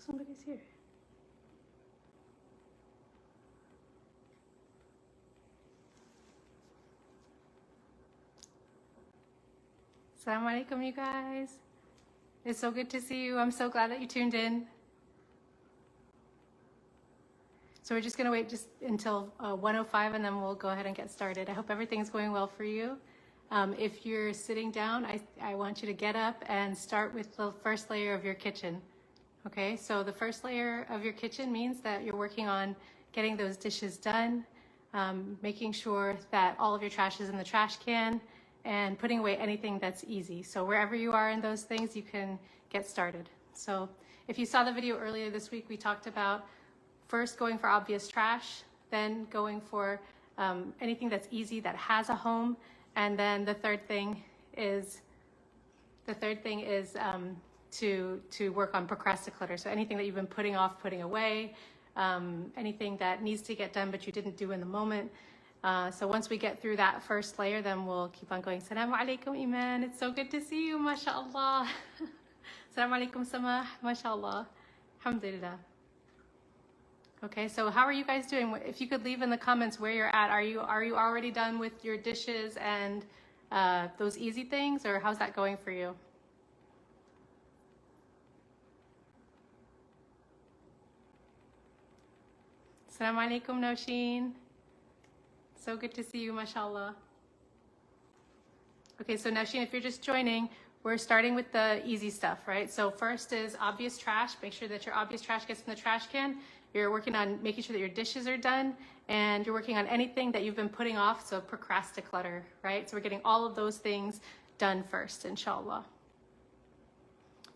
Somebody's here. Assalamu alaikum, you guys. It's so good to see you. I'm so glad that you tuned in. So we're just going to wait just until 1:05 and then we'll go ahead and get started. I hope everything's going well for you. If you're sitting down, I want you to get up and start with the first layer of your kitchen. Okay, so the first layer of your kitchen means that you're working on getting those dishes done, making sure that all of your trash is in the trash can, and putting away anything that's easy. So wherever you are in those things, you can get started. So if you saw the video earlier this week, we talked about first going for obvious trash, then going for anything that's easy that has a home, and then the third thing is to work on procrastinator. So anything that you've been putting off, putting away, anything that needs to get done but you didn't do in the moment. So once we get through that first layer, then we'll keep on going. Assalamu alaikum, Iman. It's so good to see you, mashallah. Assalamu alaikum, Samah, mashallah. Alhamdulillah. Okay, so how are you guys doing? If you could leave in the comments where you're at. Are you already done with your dishes and those easy things, or how's that going for you? Assalamu alaikum, Noshin. So good to see you, mashallah. Okay, so Noshin, if you're just joining, we're starting with the easy stuff, right? So first is obvious trash. Make sure that your obvious trash gets in the trash can. You're working on making sure that your dishes are done, and you're working on anything that you've been putting off, so procrastinator, right? So we're getting all of those things done first, inshallah.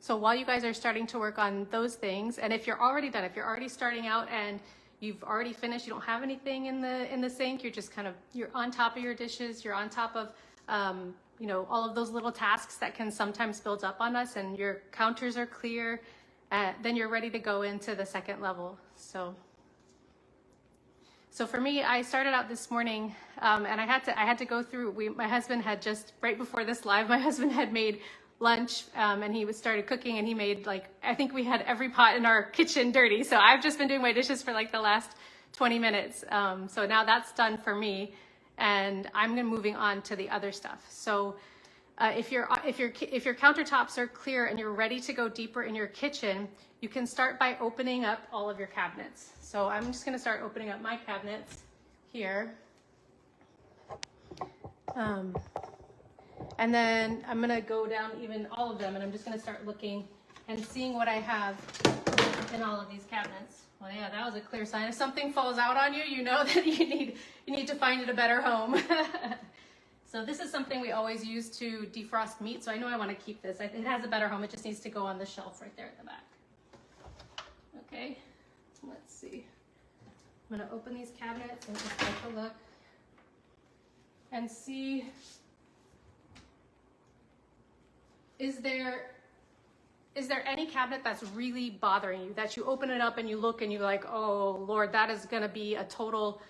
So while you guys are starting to work on those things, and if you're already done, if you're already starting out and you've already finished, you don't have anything in the sink, you're just you're on top of your dishes, you're on top of all of those little tasks that can sometimes build up on us, and your counters are clear, then you're ready to go into the second level. So for me, I started out this morning, and I had to go through. My husband had just right before this live, my husband had made lunch, and he started cooking, and he made I think we had every pot in our kitchen dirty. So I've just been doing my dishes for the last 20 minutes. So now that's done for me, and I'm moving on to the other stuff. So if your countertops are clear and you're ready to go deeper in your kitchen, you can start by opening up all of your cabinets. So I'm just going to start opening up my cabinets here. And then I'm going to go down even all of them, and I'm just going to start looking and seeing what I have in all of these cabinets. Well, yeah, that was a clear sign. If something falls out on you, you know that you need to find it a better home. So this is something we always use to defrost meat, so I know I want to keep this. It has a better home. It just needs to go on the shelf right there at the back. Okay, let's see. I'm going to open these cabinets and just take a look and see, is there any cabinet that's really bothering you, that you open it up and you look and you're like, oh Lord, that is going to be a total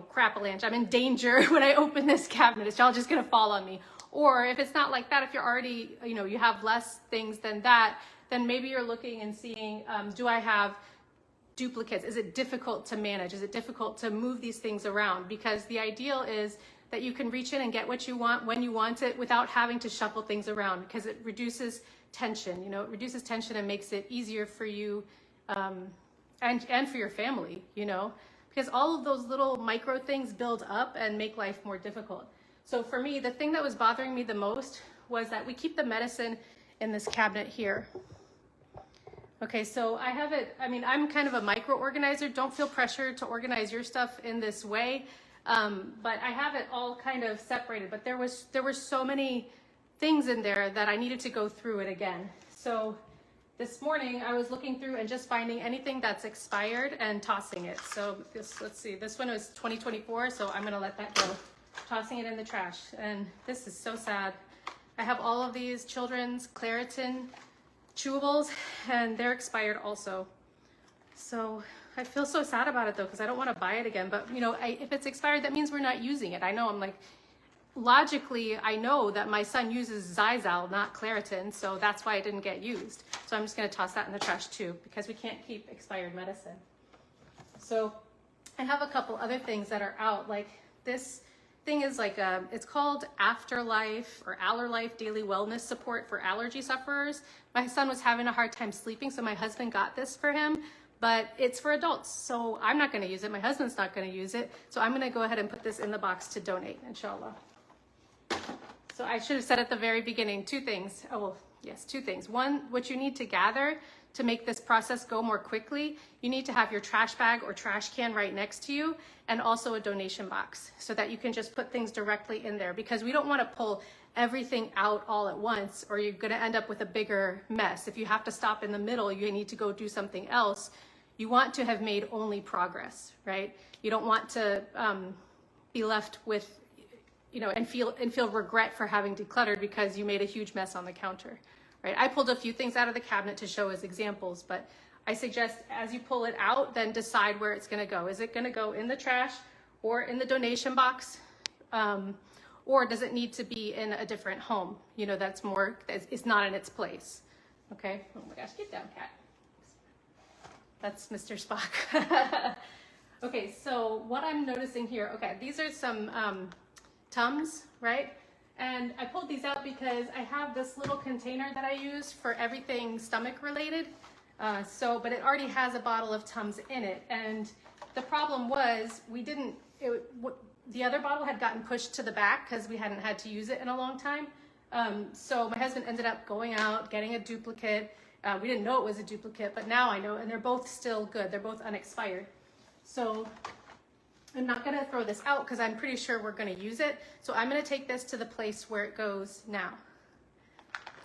crap-a-lanch. I'm in danger when I open this cabinet. It's all just going to fall on me. Or if it's not like that, if you're already, you have less things than that, then maybe you're looking and seeing, do I have duplicates? Is it difficult to manage? Is it difficult to move these things around? Because the ideal is that you can reach in and get what you want when you want it without having to shuffle things around, because it reduces tension. It reduces tension and makes it easier for you and for your family, because all of those little micro things build up and make life more difficult. So for me, the thing that was bothering me the most was that we keep the medicine in this cabinet here. Okay, so I have it, I'm kind of a micro organizer. Don't feel pressured to organize your stuff in this way. But I have it all kind of separated, but there were so many things in there that I needed to go through it again. So this morning I was looking through and just finding anything that's expired and tossing it. So let's see, this one was 2024, so I'm gonna let that go. Tossing it in the trash, and this is so sad. I have all of these children's Claritin chewables, and they're expired also. So I feel so sad about it though, because I don't want to buy it again. But if it's expired, that means we're not using it. I know, I'm like, logically, I know that my son uses Zizal, not Claritin, so that's why it didn't get used. So I'm just gonna toss that in the trash too, because we can't keep expired medicine. So I have a couple other things that are out, like this thing is like it's called Afterlife or Allerlife Daily Wellness Support for Allergy Sufferers. My son was having a hard time sleeping, so my husband got this for him, but it's for adults, so I'm not gonna use it. My husband's not gonna use it, so I'm gonna go ahead and put this in the box to donate, inshallah. So I should have said at the very beginning, two things. Oh, well, yes, two things. One, what you need to gather to make this process go more quickly, you need to have your trash bag or trash can right next to you, and also a donation box so that you can just put things directly in there, because we don't want to pull everything out all at once or you're going to end up with a bigger mess. If you have to stop in the middle, you need to go do something else. You want to have made only progress, right? You don't want to be left with, you know, and feel regret for having decluttered because you made a huge mess on the counter, right? I pulled a few things out of the cabinet to show as examples, but I suggest as you pull it out, then decide where it's going to go. Is it going to go in the trash or in the donation box? Or does it need to be in a different home? You know, that's more, it's not in its place. Okay. Oh my gosh, get down, cat. That's Mr. Spock. Okay, so what I'm noticing here, okay, these are some Tums, right? And I pulled these out because I have this little container that I use for everything stomach related. But it already has a bottle of Tums in it. And the problem was the other bottle had gotten pushed to the back because we hadn't had to use it in a long time. So my husband ended up going out, getting a duplicate. We didn't know it was a duplicate, but now I know, and they're both still good. They're both unexpired. So I'm not gonna throw this out because I'm pretty sure we're gonna use it. So I'm gonna take this to the place where it goes now.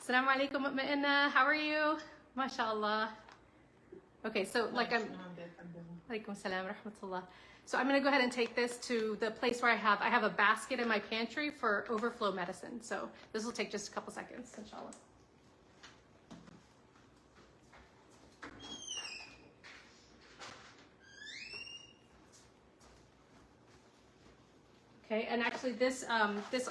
Assalamu alaikum, Mutma'inna. How are you? MashaAllah. Okay, so like alaikum salam rahmatullah. So I'm gonna go ahead and take this to the place where I have a basket in my pantry for overflow medicine. So this will take just a couple seconds, inshallah. Okay, and actually this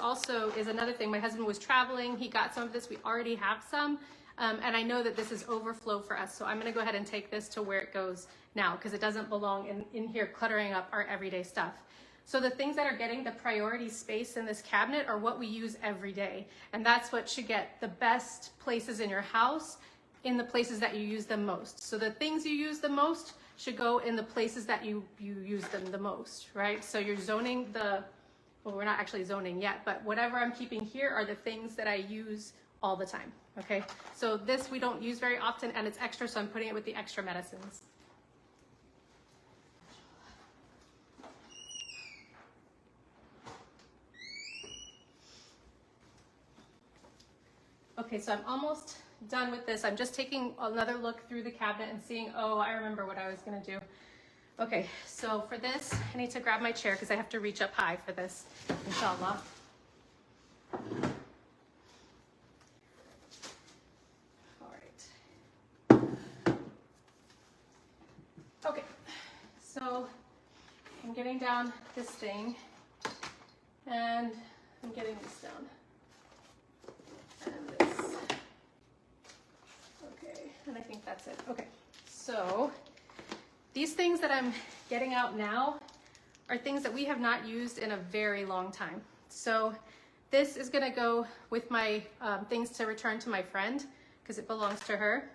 also is another thing. My husband was traveling, he got some of this, we already have some, and I know that this is overflow for us, so I'm gonna go ahead and take this to where it goes now, because it doesn't belong in here cluttering up our everyday stuff. So the things that are getting the priority space in this cabinet are what we use every day, and that's what should get the best places in your house, in the places that you use them most. So the things you use the most should go in the places that you use them the most, right? So you're zoning well, we're not actually zoning yet, but whatever I'm keeping here are the things that I use all the time, okay? So this we don't use very often and it's extra, so I'm putting it with the extra medicines. Okay, so I'm almost done with this. I'm just taking another look through the cabinet and seeing, oh, I remember what I was gonna do. Okay, so for this, I need to grab my chair because I have to reach up high for this, inshallah. All right. Okay, so I'm getting down this thing and I'm getting this down. And this. Okay, and I think that's it. Okay, so these things that I'm getting out now are things that we have not used in a very long time. So this is gonna go with my things to return to my friend because it belongs to her.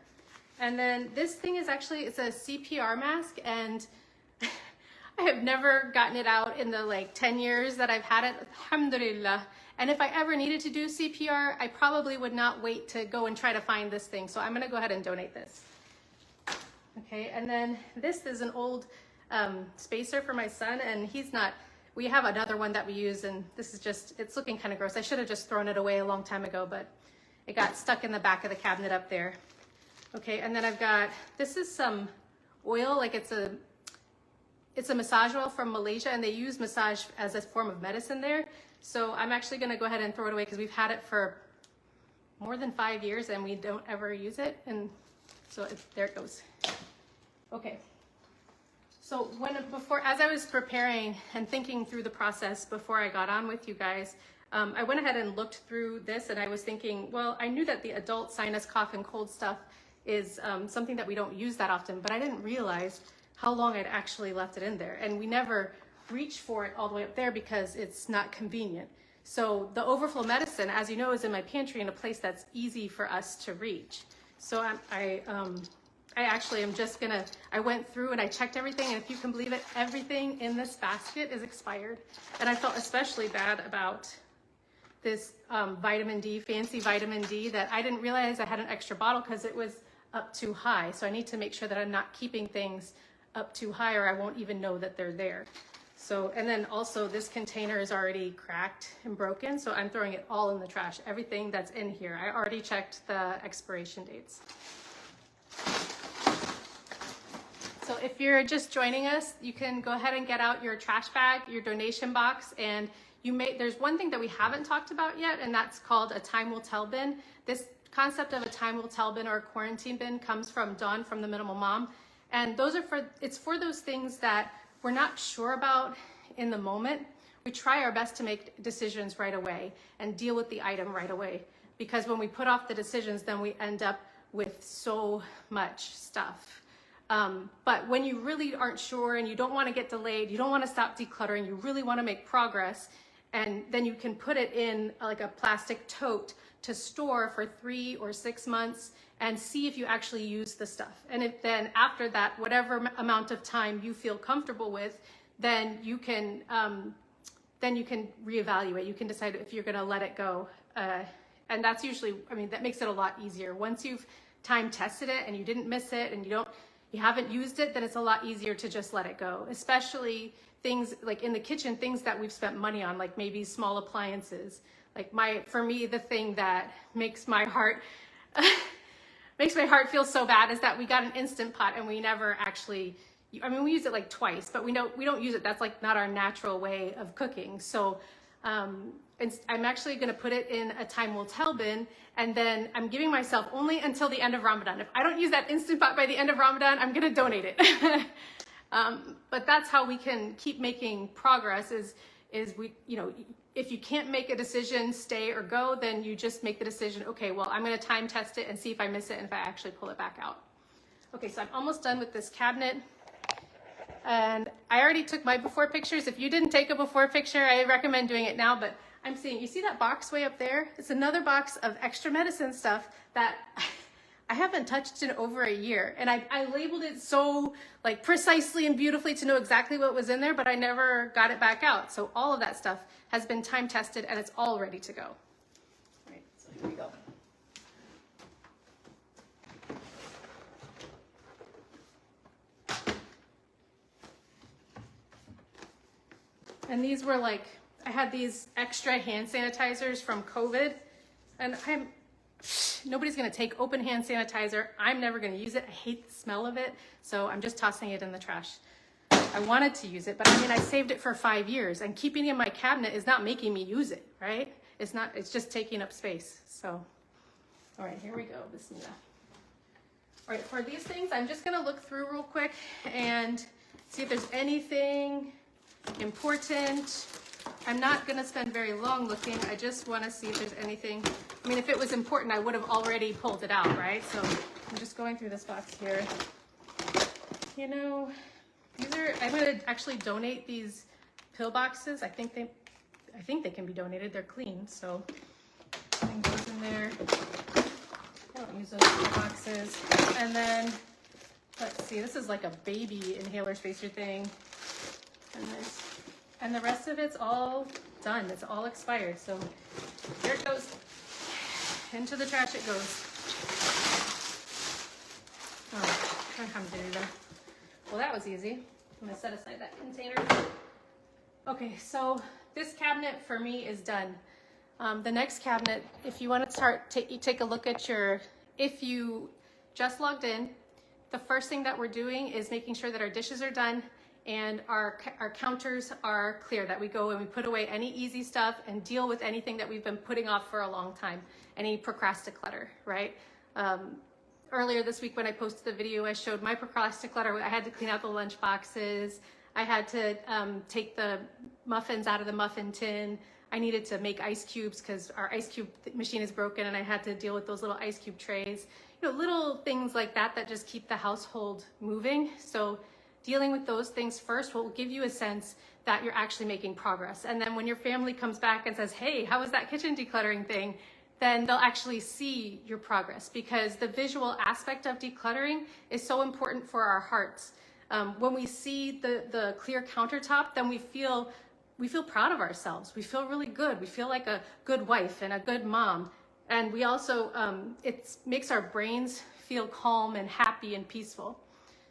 And then this thing is actually, it's a CPR mask, and I have never gotten it out in the like 10 years that I've had it, alhamdulillah. And if I ever needed to do CPR, I probably would not wait to go and try to find this thing. So I'm gonna go ahead and donate this. Okay, and then this is an old spacer for my son, and we have another one that we use, and this is just, it's looking kind of gross. I should have just thrown it away a long time ago, but it got stuck in the back of the cabinet up there. Okay, and then I've got, this is some oil, like it's a massage oil from Malaysia, and they use massage as a form of medicine there. So I'm actually gonna go ahead and throw it away because we've had it for more than 5 years and we don't ever use it. And so there it goes. Okay. So as I was preparing and thinking through the process before I got on with you guys, I went ahead and looked through this, and I was thinking, well, I knew that the adult sinus, cough, and cold stuff is something that we don't use that often, but I didn't realize how long I'd actually left it in there. And we never reach for it all the way up there because it's not convenient. So the overflow medicine, as you know, is in my pantry in a place that's easy for us to reach. So I actually am just gonna, I went through and I checked everything, and if you can believe it, everything in this basket is expired. And I felt especially bad about this vitamin D, fancy vitamin D, that I didn't realize I had an extra bottle because it was up too high. So I need to make sure that I'm not keeping things up too high, or I won't even know that they're there. So, and then also this container is already cracked and broken, so I'm throwing it all in the trash. Everything that's in here, I already checked the expiration dates. So if you're just joining us, you can go ahead and get out your trash bag, your donation box, and there's one thing that we haven't talked about yet, and that's called a time will tell bin. This concept of a time will tell bin or a quarantine bin comes from Dawn from The Minimal Mom. And it's for those things that we're not sure about in the moment. We try our best to make decisions right away and deal with the item right away. Because when we put off the decisions, then we end up with so much stuff. But when you really aren't sure and you don't want to get delayed, you don't want to stop decluttering, you really want to make progress, and then you can put it in like a plastic tote to store for 3 or 6 months and see if you actually use the stuff. And then after that, whatever amount of time you feel comfortable with, then you can reevaluate. You can decide if you're going to let it go. And that's usually, I mean, that makes it a lot easier. Once you've time tested it and you didn't miss it and you haven't used it, then it's a lot easier to just let it go. Especially things like in the kitchen, things that we've spent money on, like maybe small appliances. Like for me, the thing that makes my heart feel so bad is that we got an Instant Pot and we never actually, I mean, we use it like twice, but we don't use it. That's like not our natural way of cooking. So I'm actually going to put it in a time will tell bin, and then I'm giving myself only until the end of Ramadan. If I don't use that Instant Pot by the end of Ramadan, I'm going to donate it. But that's how we can keep making progress is we, if you can't make a decision, stay or go, then you just make the decision, okay, well, I'm going to time test it and see if I miss it and if I actually pull it back out. Okay, so I'm almost done with this cabinet. And I already took my before pictures. If you didn't take a before picture, I recommend doing it now, but I'm seeing, you see that box way up there? It's another box of extra medicine stuff that I haven't touched in over a year. And I labeled it so like precisely and beautifully to know exactly what was in there, but I never got it back out. So all of that stuff has been time tested and it's all ready to go. All right, so here we go. And these were like, I had these extra hand sanitizers from COVID, and nobody's gonna take open hand sanitizer. I'm never gonna use it. I hate the smell of it, so I'm just tossing it in the trash. I wanted to use it, but I mean, I saved it for 5 years, and keeping it in my cabinet is not making me use it, right? It's just taking up space. So, all right, here we go, Bismillah. All right, for these things, I'm just gonna look through real quick and see if there's anything important. I'm not gonna spend very long looking. I just wanna see if there's anything. I mean, if it was important, I would have already pulled it out, right? So I'm just going through this box here. I'm gonna actually donate these pill boxes. I think they can be donated. They're clean, so everything goes in there. I don't use those pill boxes. And then, let's see, this is like a baby inhaler spacer thing. And the rest of it's all done. It's all expired. So here it goes. Into the trash it goes. Oh, alhamdulillah. Well, that was easy. I'm gonna set aside that container. Okay, so this cabinet for me is done. The next cabinet, if you want to take a look at if you just logged in, the first thing that we're doing is making sure that our dishes are done and our counters are clear, that we go and we put away any easy stuff and deal with anything that we've been putting off for a long time, any procrasticlutter, right? Earlier this week when I posted the video, I showed my procrasticlutter. I had to clean out the lunch boxes. I had to take the muffins out of the muffin tin. I needed to make ice cubes because our ice cube machine is broken and I had to deal with those little ice cube trays. You know, little things like that that just keep the household moving. So dealing with those things first will give you a sense that you're actually making progress. And then when your family comes back and says, hey, how was that kitchen decluttering thing? Then they'll actually see your progress, because the visual aspect of decluttering is so important for our hearts. When we see the clear countertop, then we feel proud of ourselves. We feel really good. We feel like a good wife and a good mom. And we also, it makes our brains feel calm and happy and peaceful.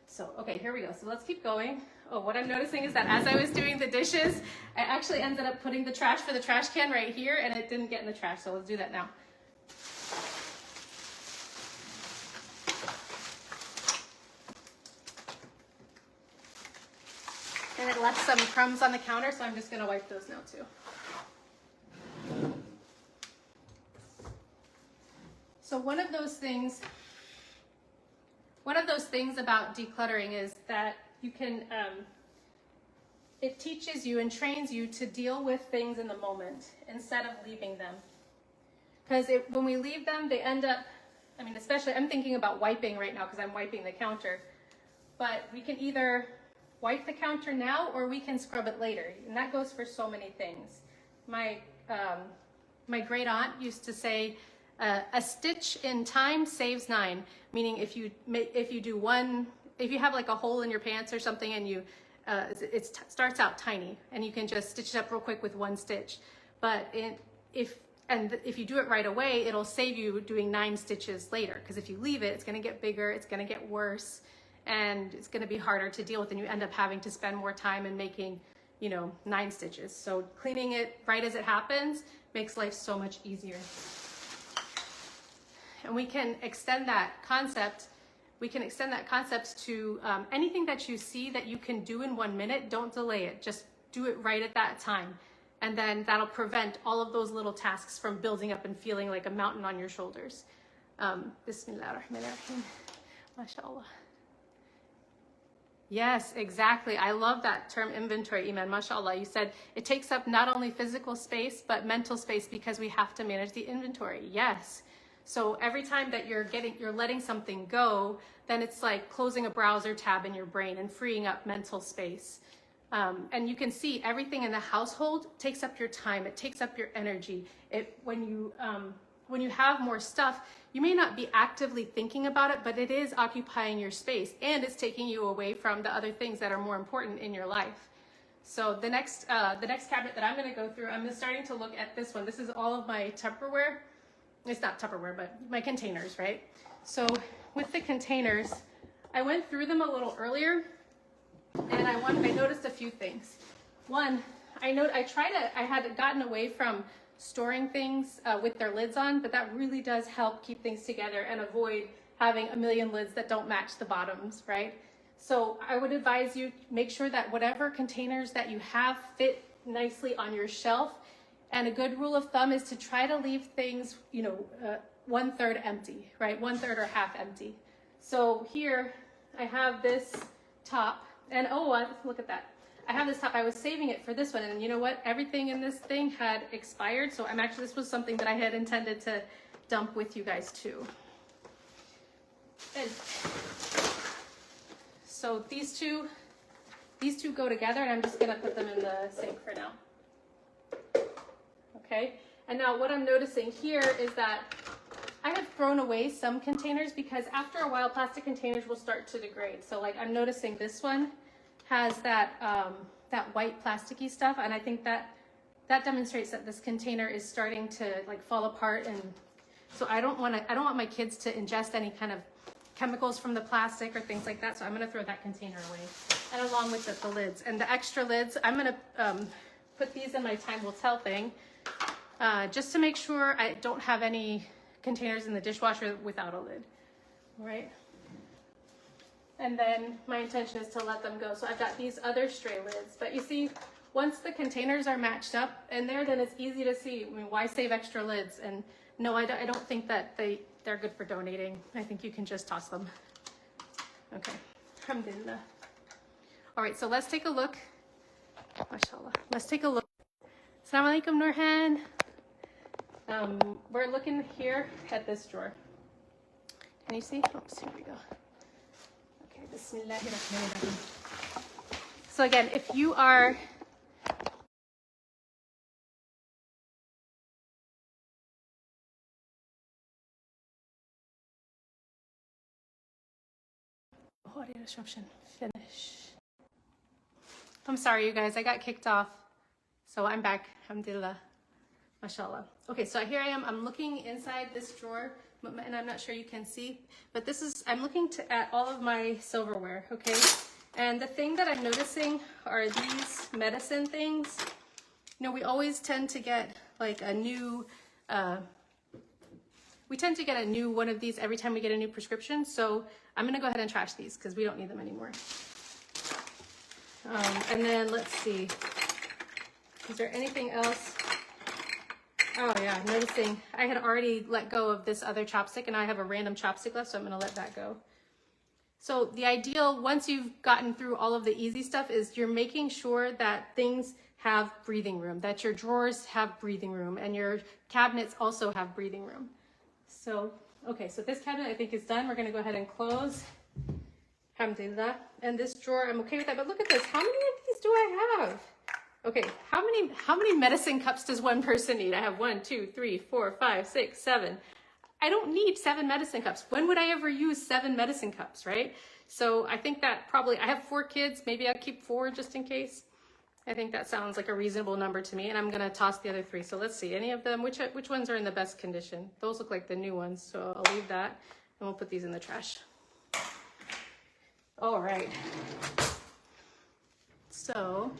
So, okay, here we go. So let's keep going. Oh, what I'm noticing is that as I was doing the dishes, I actually ended up putting the trash for the trash can right here, and it didn't get in the trash. So let's do that now. And it left some crumbs on the counter, so I'm just going to wipe those now too. So one of those things about decluttering is that you can, it teaches you and trains you to deal with things in the moment instead of leaving them. Because when we leave them, they end up, I mean, especially, I'm thinking about wiping right now because I'm wiping the counter. But we can either wipe the counter now or we can scrub it later. And that goes for so many things. My great aunt used to say, a stitch in time saves 9, meaning if you have like a hole in your pants or something and it starts out tiny and you can just stitch it up real quick with 1 stitch. But if you do it right away, it'll save you doing 9 stitches later, because if you leave it, it's going to get bigger, it's going to get worse, and it's going to be harder to deal with, and you end up having to spend more time in making, 9 stitches. So cleaning it right as it happens makes life so much easier. And we can extend that concept. To anything that you see that you can do in 1 minute. Don't delay it. Just do it right at that time. And then that'll prevent all of those little tasks from building up and feeling like a mountain on your shoulders. Bismillahirrahmanirrahim. MashaAllah. Yes, exactly. I love that term inventory, Iman. MashaAllah. You said it takes up not only physical space, but mental space, because we have to manage the inventory. Yes. So every time that you're letting something go, then it's like closing a browser tab in your brain and freeing up mental space. And you can see everything in the household takes up your time. It takes up your energy. When you have more stuff, you may not be actively thinking about it, but it is occupying your space, and it's taking you away from the other things that are more important in your life. So the next cabinet that I'm going to go through, I'm starting to look at this one. This is all of my Tupperware. It's not Tupperware, but my containers, right? So with the containers, I went through them a little earlier, and I noticed a few things. One, I had gotten away from storing things with their lids on, but that really does help keep things together and avoid having a million lids that don't match the bottoms, right? So I would advise you make sure that whatever containers that you have fit nicely on your shelf. And a good rule of thumb is to try to leave things, 1/3 empty, right? 1/3 or half empty. So here I have this top, and look at that. I have this top. I was saving it for this one, and you know what? Everything in this thing had expired, so this was something that I had intended to dump with you guys too. And so these two go together, and I'm just gonna put them in the sink for now. Okay, and now what I'm noticing here is that I have thrown away some containers because after a while plastic containers will start to degrade. So like I'm noticing this one has that white plasticky stuff, and I think that demonstrates that this container is starting to like fall apart. And so I don't want my kids to ingest any kind of chemicals from the plastic or things like that. So I'm going to throw that container away, and along with the lids and the extra lids, I'm going to put these in my time will tell thing. Just to make sure I don't have any containers in the dishwasher without a lid, right? And then my intention is to let them go. So I've got these other stray lids, but you see, once the containers are matched up in there, then it's easy to see. I mean, why save extra lids? And no, I don't think that they're good for donating. I think you can just toss them. Okay, alhamdulillah. All right, so let's take a look. MashaAllah. Let's take a look. Assalamu alaikum, Nurhan. We're looking here at this drawer. Can you see? Oops, here we go. Okay, Bismillahirrahmanirrahim. So again, if you are finish. I'm sorry, you guys, I got kicked off. So I'm back, alhamdulillah, mashallah. Okay, so here I am, I'm looking inside this drawer, and I'm not sure you can see, but this is, I'm looking at all of my silverware, okay? And the thing that I'm noticing are these medicine things. You know, we always tend to get like a new, one of these every time we get a new prescription. So I'm gonna go ahead and trash these because we don't need them anymore. And then let's see, is there anything else? Oh yeah, noticing I had already let go of this other chopstick and I have a random chopstick left, so I'm gonna let that go. So the ideal, once you've gotten through all of the easy stuff, is you're making sure that things have breathing room, that your drawers have breathing room and your cabinets also have breathing room. So, okay, so this cabinet I think is done. We're gonna go ahead and close. Alhamdulillah. And this drawer, I'm okay with that, but look at this. How many of these do I have? Okay, how many medicine cups does one person need? I have 1, 2, 3, 4, 5, 6, 7. I don't need 7 medicine cups. When would I ever use 7 medicine cups, right? So I think that probably, I have 4 kids, maybe I'll keep 4 just in case. I think that sounds like a reasonable number to me, and I'm gonna toss the other 3. So let's see, any of them, which ones are in the best condition? Those look like the new ones, so I'll leave that, and we'll put these in the trash. All right. So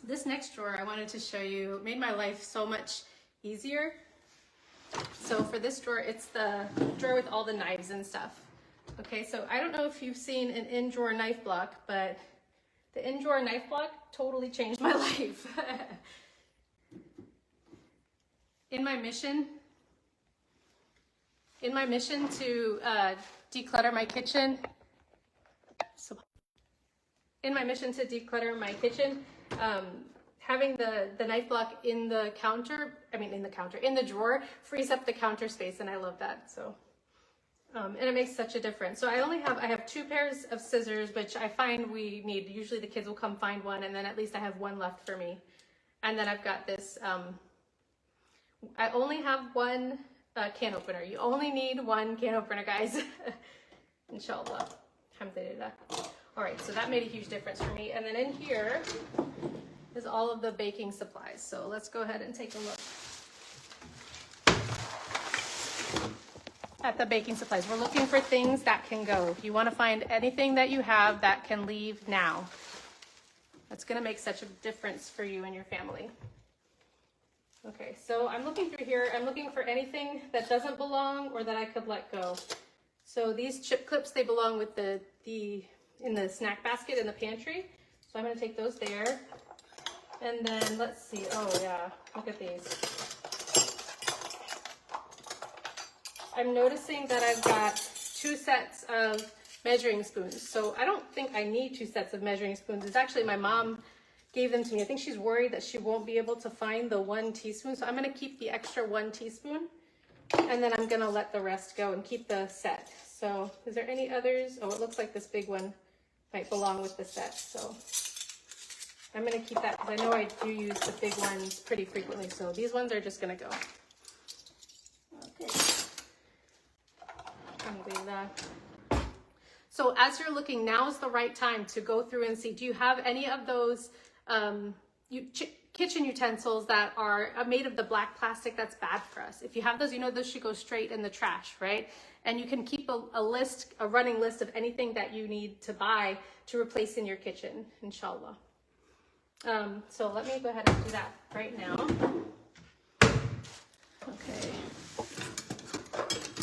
this next drawer I wanted to show you made my life so much easier. So for this drawer, it's the drawer with all the knives and stuff. Okay, so I don't know if you've seen an in-drawer knife block, but the in-drawer knife block totally changed my life. In my mission to declutter my kitchen, having the knife block in the drawer frees up the counter space, and I love that. So, and it makes such a difference. So I have 2 pairs of scissors, which I find we need. Usually the kids will come find one, and then at least I have 1 left for me. And then I've got this, I only have 1 can opener. You only need 1 can opener, guys. Inshallah. Alhamdulillah. All right, so that made a huge difference for me. And then in here is all of the baking supplies. So let's go ahead and take a look at the baking supplies. We're looking for things that can go. You want to find anything that you have that can leave now. That's going to make such a difference for you and your family. Okay, so I'm looking through here. I'm looking for anything that doesn't belong or that I could let go. So these chip clips, they belong with in the snack basket in the pantry. So I'm going to take those there. And then let's see. Oh yeah, look at these. I'm noticing that I've got 2 sets of measuring spoons. So I don't think I need 2 sets of measuring spoons. It's actually my mom gave them to me. I think she's worried that she won't be able to find the 1 teaspoon. So I'm going to keep the extra 1 teaspoon. And then I'm going to let the rest go and keep the set. So is there any others? Oh, it looks like this big one might belong with the set. So I'm going to keep that because I know I do use the big ones pretty frequently. So these ones are just going to go. Okay. Alhamdulillah. So as you're looking, now is the right time to go through and see, do you have any of those kitchen utensils that are made of the black plastic that's bad for us? If you have those, you know those should go straight in the trash, right? And you can keep a running list of anything that you need to buy to replace in your kitchen, inshallah. So let me go ahead and do that right now. Okay.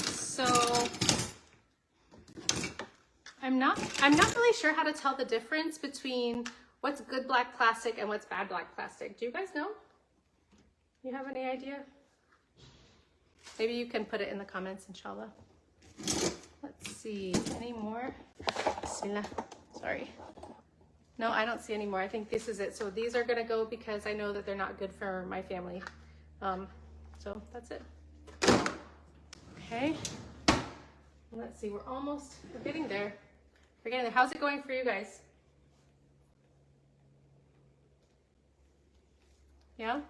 So I'm not really sure how to tell the difference between what's good black plastic and what's bad black plastic. Do you guys know? You have any idea? Maybe you can put it in the comments, inshallah. Let's see, any more? Bismillah. Sorry. No, I don't see any more. I think this is it. So these are gonna go because I know that they're not good for my family. So that's it. Okay. Let's see, we're getting there. We're getting there. How's it going for you guys? Yeah?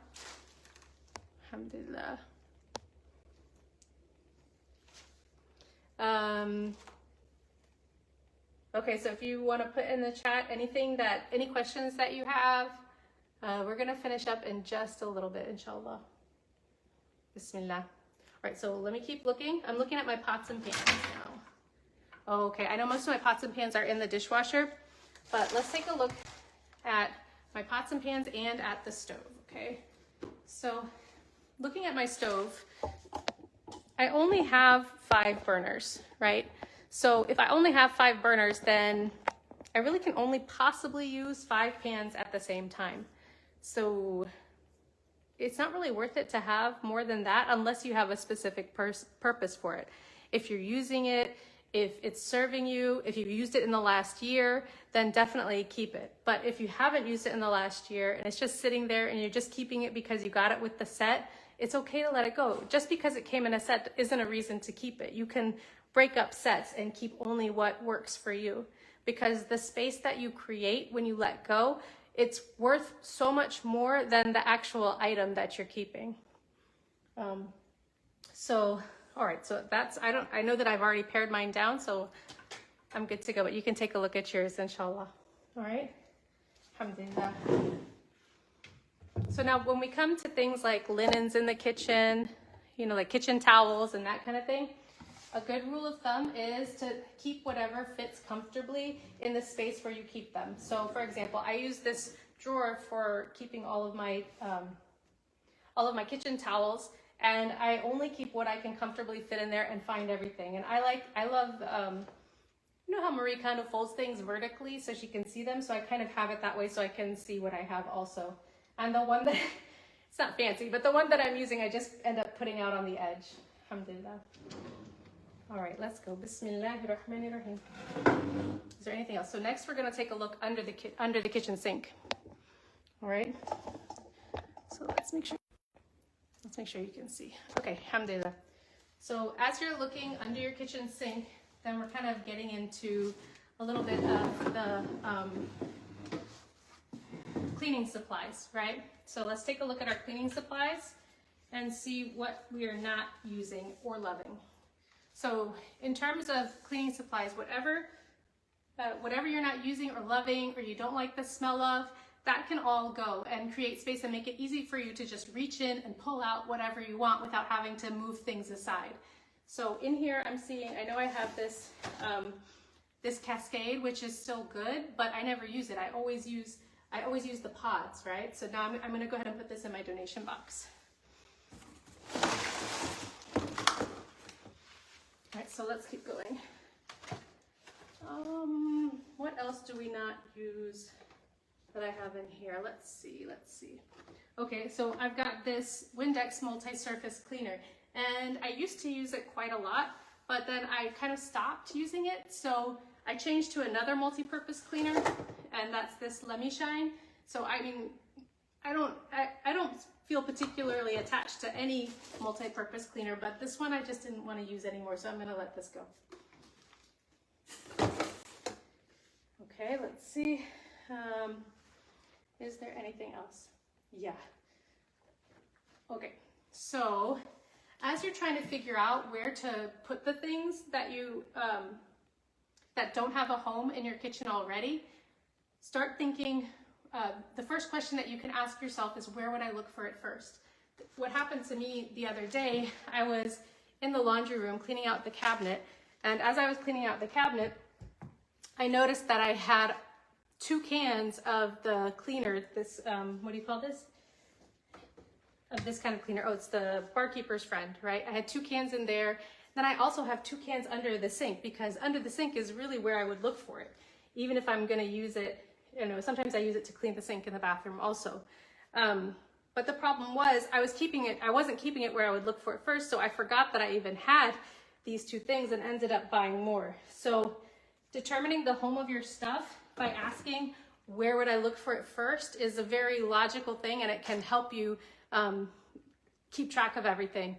Alhamdulillah. Okay, so if you want to put in the chat any questions that you have, we're going to finish up in just a little bit, inshallah. Bismillah. All right, so let me keep looking. I'm looking at my pots and pans now. Oh, okay, I know most of my pots and pans are in the dishwasher, but let's take a look at my pots and pans and at the stove, okay? So looking at my stove, I only have 5 burners, right? So if I only have 5 burners, then I really can only possibly use 5 pans at the same time. So it's not really worth it to have more than that unless you have a specific purpose for it. If you're using it, if it's serving you, if you've used it in the last year, then definitely keep it. But if you haven't used it in the last year and it's just sitting there and you're just keeping it because you got it with the set, it's okay to let it go. Just because it came in a set isn't a reason to keep it. You can break up sets and keep only what works for you, because the space that you create when you let go, it's worth so much more than the actual item that you're keeping. All right, so that's, I know that I've already pared mine down, so I'm good to go, but you can take a look at yours, inshallah. All right, alhamdulillah. So now when we come to things like linens in the kitchen, you know, like kitchen towels and that kind of thing, a good rule of thumb is to keep whatever fits comfortably in the space where you keep them. So for example, I use this drawer for keeping all of my kitchen towels, and I only keep what I can comfortably fit in there and find everything. And I love, you know how Marie kind of folds things vertically so she can see them? So I kind of have it that way so I can see what I have also. And the one that, it's not fancy, but the one that I'm using, I just end up putting out on the edge. Alhamdulillah. All right, let's go. Bismillahirrahmanirrahim. Is there anything else? So next we're gonna take a look under the kitchen sink. All right. So let's make sure you can see. Okay, alhamdulillah. So as you're looking under your kitchen sink, then we're kind of getting into a little bit of the cleaning supplies, right? So let's take a look at our cleaning supplies and see what we are not using or loving. So in terms of cleaning supplies, whatever you're not using or loving or you don't like the smell of, that can all go and create space and make it easy for you to just reach in and pull out whatever you want without having to move things aside. So in here I'm seeing, I know I have this, this Cascade, which is still good, but I never use it. I always use the pods, right? So now I'm gonna go ahead and put this in my donation box. All right, so let's keep going. What else do we not use that I have in here? Let's see. Okay, so I've got this Windex multi-surface cleaner, and I used to use it quite a lot, but then I kind of stopped using it. So I changed to another multi-purpose cleaner, and that's this Let Me Shine. So I mean, I don't feel particularly attached to any multi-purpose cleaner, but this one I just didn't want to use anymore, so I'm going to let this go. Okay, let's see. Is there anything else? Yeah. Okay, so as you're trying to figure out where to put the things that you that don't have a home in your kitchen already, start thinking. The first question that you can ask yourself is, where would I look for it first? What happened to me the other day, I was in the laundry room cleaning out the cabinet, and as I was cleaning out the cabinet, I noticed that I had 2 cans of the cleaner, this, what do you call this? Of this kind of cleaner. Oh, it's the Barkeeper's Friend, right? I had 2 cans in there. Then I also have 2 cans under the sink, because under the sink is really where I would look for it. Even if I'm gonna use it, you know, sometimes I use it to clean the sink in the bathroom also. But the problem was I wasn't keeping it where I would look for it first, so I forgot that I even had these 2 things and ended up buying more. So determining the home of your stuff by asking, where would I look for it first is a very logical thing, and it can help you keep track of everything.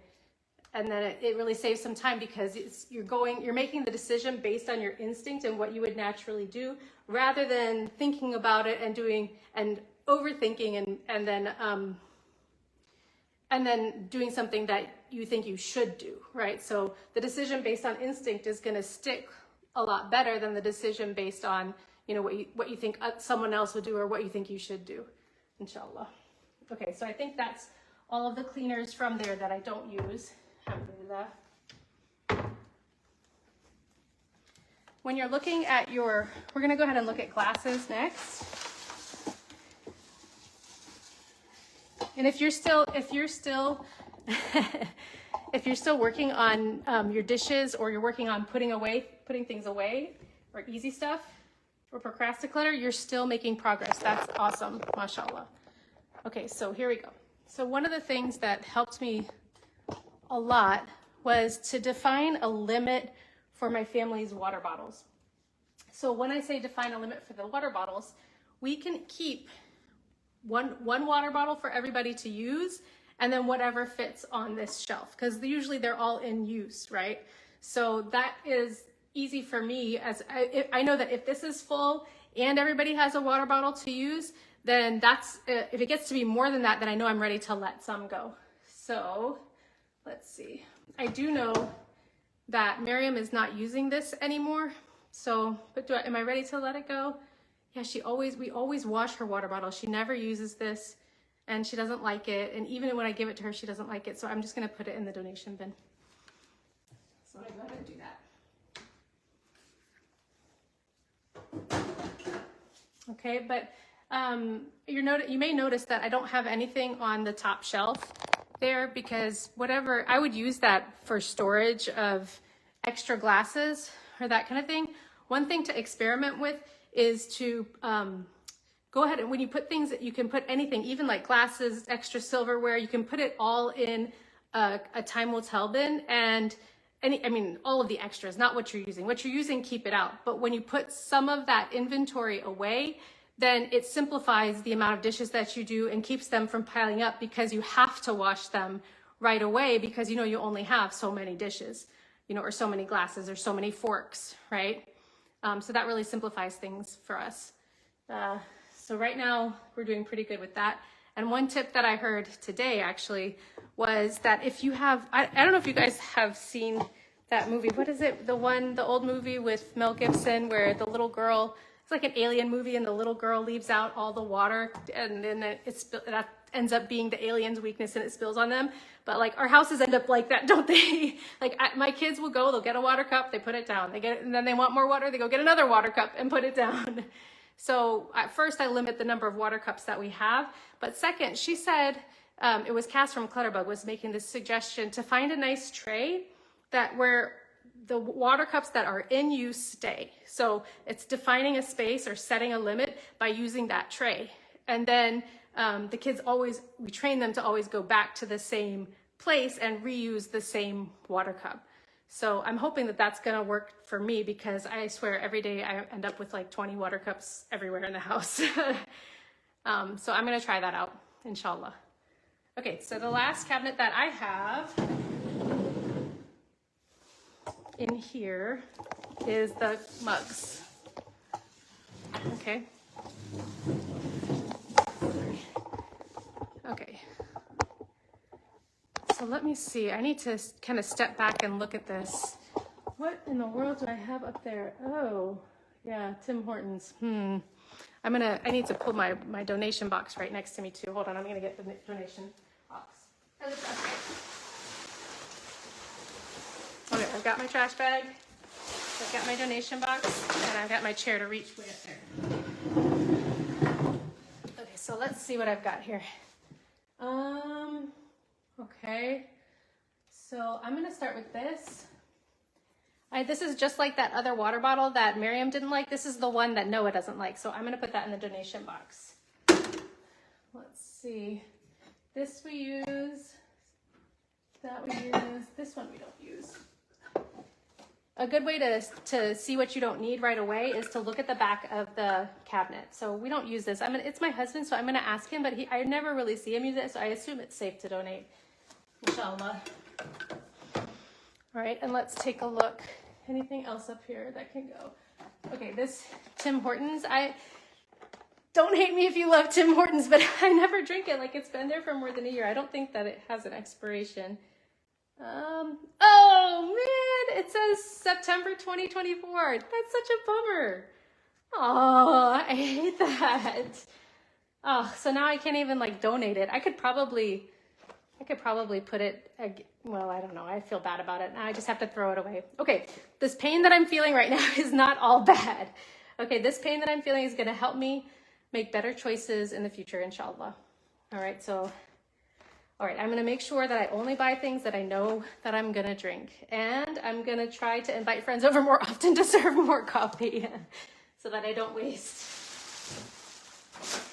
And then it really saves some time because you're making the decision based on your instinct and what you would naturally do, rather than thinking about it and overthinking and then doing something that you think you should do, right? So the decision based on instinct is going to stick a lot better than the decision based on, you know, what you think someone else would do or what you think you should do, inshallah. Okay, so I think that's all of the cleaners from there that I don't use. Alhamdulillah. When you're looking at we're going to go ahead and look at glasses next. And if you're still if you're still working on your dishes, or you're working on putting things away, or easy stuff, or procrastinator, you're still making progress. That's awesome, mashallah. Okay, so here we go. So one of the things that helped me a lot was to define a limit for my family's water bottles. So when I say define a limit for the water bottles, we can keep one water bottle for everybody to use, and then whatever fits on this shelf, because usually they're all in use, right? So that is easy for me, as I know that if this is full and everybody has a water bottle to use, then that's, if it gets to be more than that, then I know I'm ready to let some go. So let's see. I do know that Miriam is not using this anymore. So, but am I ready to let it go? Yeah, we always wash her water bottle. She never uses this, and she doesn't like it. And even when I give it to her, she doesn't like it. So I'm just gonna put it in the donation bin. So I'm gonna go ahead and do that. Okay, but you may notice that I don't have anything on the top shelf there, because I would use that for storage of extra glasses or that kind of thing. One thing to experiment with is to go ahead and when you put things, you can put anything, even like glasses, extra silverware, you can put it all in a time will tell bin, and all of the extras, not what you're using. What you're using, keep it out. But when you put some of that inventory away, then it simplifies the amount of dishes that you do and keeps them from piling up, because you have to wash them right away, because you only have so many dishes, or so many glasses or so many forks, right? So that really simplifies things for us. So right now we're doing pretty good with that. And one tip that I heard today actually was that if you have, I don't know if you guys have seen that movie. What is it? The old movie with Mel Gibson where the little girl, it's like an alien movie, and the little girl leaves out all the water, and then that ends up being the alien's weakness, and it spills on them. But like our houses end up like that, don't they? Like my kids will go, they'll get a water cup, they put it down, and then they want more water, they go get another water cup and put it down. So at first I limit the number of water cups that we have. But second, she said, it was Cass from Clutterbug was making this suggestion to find a nice tray where the water cups that are in use stay. So it's defining a space or setting a limit by using that tray. And then the kids we train them to always go back to the same place and reuse the same water cup. So I'm hoping that that's gonna work for me, because I swear every day I end up with like 20 water cups everywhere in the house. So I'm gonna try that out, inshallah. Okay, so the last cabinet that I have in here is the mugs. Okay. Okay. So let me see. I need to kind of step back and look at this. What in the world do I have up there? Oh, yeah, Tim Hortons. I need to pull my donation box right next to me too. Hold on, I'm gonna get the donation box. Okay, I've got my trash bag, I've got my donation box, and I've got my chair to reach way up there. Okay, so let's see what I've got here. Okay, so I'm gonna start with this. This is just like that other water bottle that Miriam didn't like. This is the one that Noah doesn't like, so I'm gonna put that in the donation box. Let's see. This we use, that we use, this one we don't use. a good way to see what you don't need right away is to look at the back of the cabinet. So we don't use this. It's my husband, so I'm gonna ask him, but I never really see him use it, so I assume it's safe to donate, inshallah. All right, and let's take a look. Anything else up here that can go? Okay, this Tim Hortons. Don't hate me if you love Tim Hortons, but I never drink it. Like, it's been there for more than a year. I don't think that it has an expiration. Oh man, it says September 2024. That's such a bummer. Oh, I hate that. Oh, so now I can't even like donate it. I could probably put it, well, I don't know. I feel bad about it. Now I just have to throw it away. Okay, this pain that I'm feeling right now is not all bad. Okay, this pain that I'm feeling is gonna help me make better choices in the future, inshallah. All right, so, all right, I'm gonna make sure that I only buy things that I know that I'm gonna drink. And I'm gonna try to invite friends over more often to serve more coffee so that I don't waste.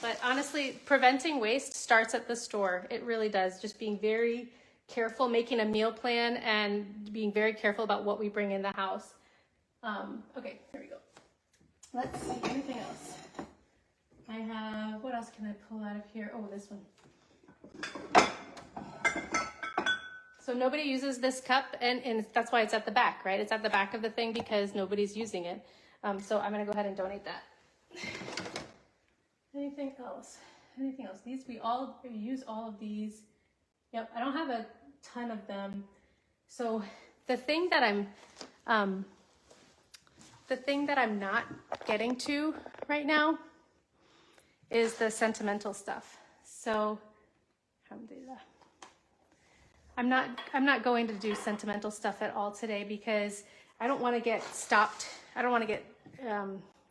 But honestly, preventing waste starts at the store. It really does. Just being very careful, making a meal plan, and being very careful about what we bring in the house. Okay, here we go. Let's see, anything else? I have, what else can I pull out of here? Oh, this one. So nobody uses this cup, and that's why it's at the back, right? It's at the back of the thing because nobody's using it. So I'm gonna go ahead and donate that. Anything else? Anything else? We use all of these. Yep, I don't have a ton of them. So the thing that I'm not getting to right now is the sentimental stuff. So, alhamdulillah. I'm not going to do sentimental stuff at all today because I don't want to get stopped. I don't want to get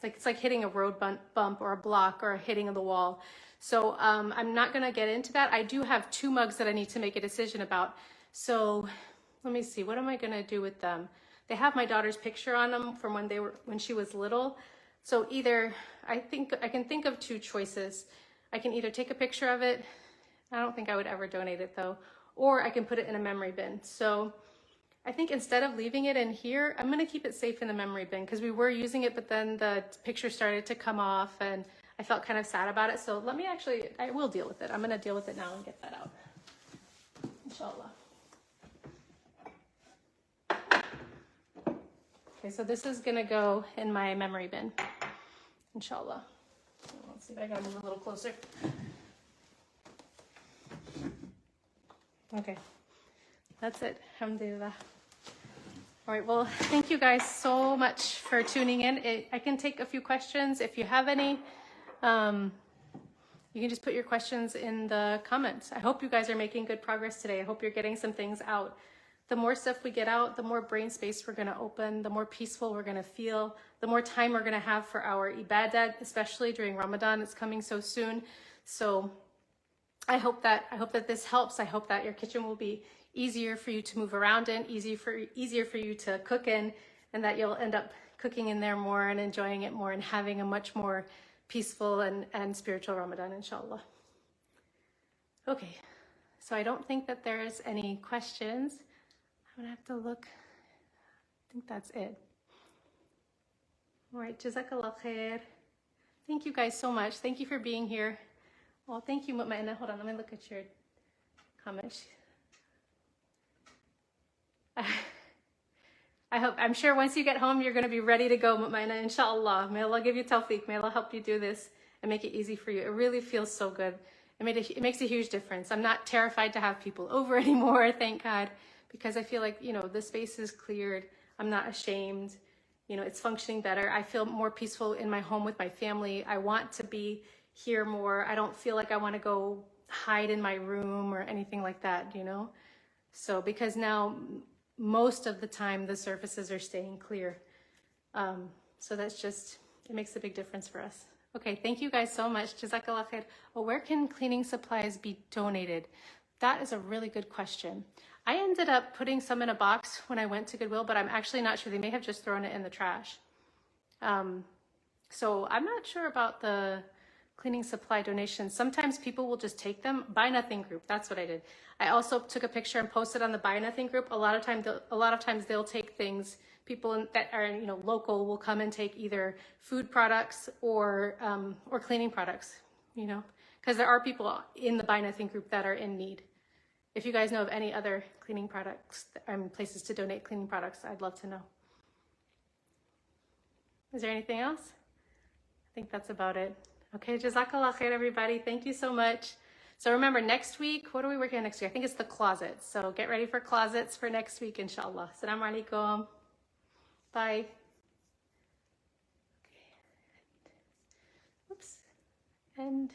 it's like hitting a road bump or a block or hitting the wall. So I'm not going to get into that. I do have 2 mugs that I need to make a decision about. So let me see, what am I going to do with them? They have my daughter's picture on them from when she was little. So either I can think of 2 choices. I can either take a picture of it. I don't think I would ever donate it though, or I can put it in a memory bin. So I think instead of leaving it in here, I'm gonna keep it safe in the memory bin because we were using it, but then the picture started to come off and I felt kind of sad about it. So I will deal with it. I'm gonna deal with it now and get that out, inshallah. Okay, so this is gonna go in my memory bin, inshallah. Let's see if I gotta move a little closer. Okay, that's it, alhamdulillah. All right, well, thank you guys so much for tuning in. I can take a few questions. If you have any, you can just put your questions in the comments. I hope you guys are making good progress today. I hope you're getting some things out. The more stuff we get out, the more brain space we're gonna open, the more peaceful we're gonna feel, the more time we're gonna have for our ibadah, especially during Ramadan. It's coming so soon. So I hope that this helps. I hope that your kitchen will be easier for you to move around in, easier for you to cook in, and that you'll end up cooking in there more and enjoying it more and having a much more peaceful and spiritual Ramadan, inshallah. Okay, so I don't think that there's any questions. I'm gonna have to look. I think that's it. All right, Jazakallah khair. Thank you guys so much. Thank you for being here. Well, thank you, Mutmainna. Hold on, let me look at your comments. I'm sure once you get home, you're going to be ready to go, Mutmainna, inshallah. May Allah give you tawfiq. May Allah help you do this and make it easy for you. It really feels so good. It makes a huge difference. I'm not terrified to have people over anymore, thank God, because I feel like, the space is cleared. I'm not ashamed. It's functioning better. I feel more peaceful in my home with my family. I want to be here more. I don't feel like I want to go hide in my room or anything like that, So because now most of the time the surfaces are staying clear. So it makes a big difference for us. Okay, thank you guys so much. Jazakallah khair. Well, where can cleaning supplies be donated? That is a really good question. I ended up putting some in a box when I went to Goodwill, but I'm actually not sure. They may have just thrown it in the trash. So I'm not sure about the cleaning supply donations. Sometimes people will just take them. Buy Nothing group. That's what I did. I also took a picture and posted on the Buy Nothing group. A lot of times they'll take things. People that are local will come and take either food products or cleaning products. Because there are people in the Buy Nothing group that are in need. If you guys know of any other cleaning products places to donate cleaning products, I'd love to know. Is there anything else? I think that's about it. Okay, Jazakallah khair, everybody. Thank you so much. So remember, next week, what are we working on next week? I think it's the closets. So get ready for closets for next week, inshallah. Assalamu alaikum. Bye. Okay. Oops. And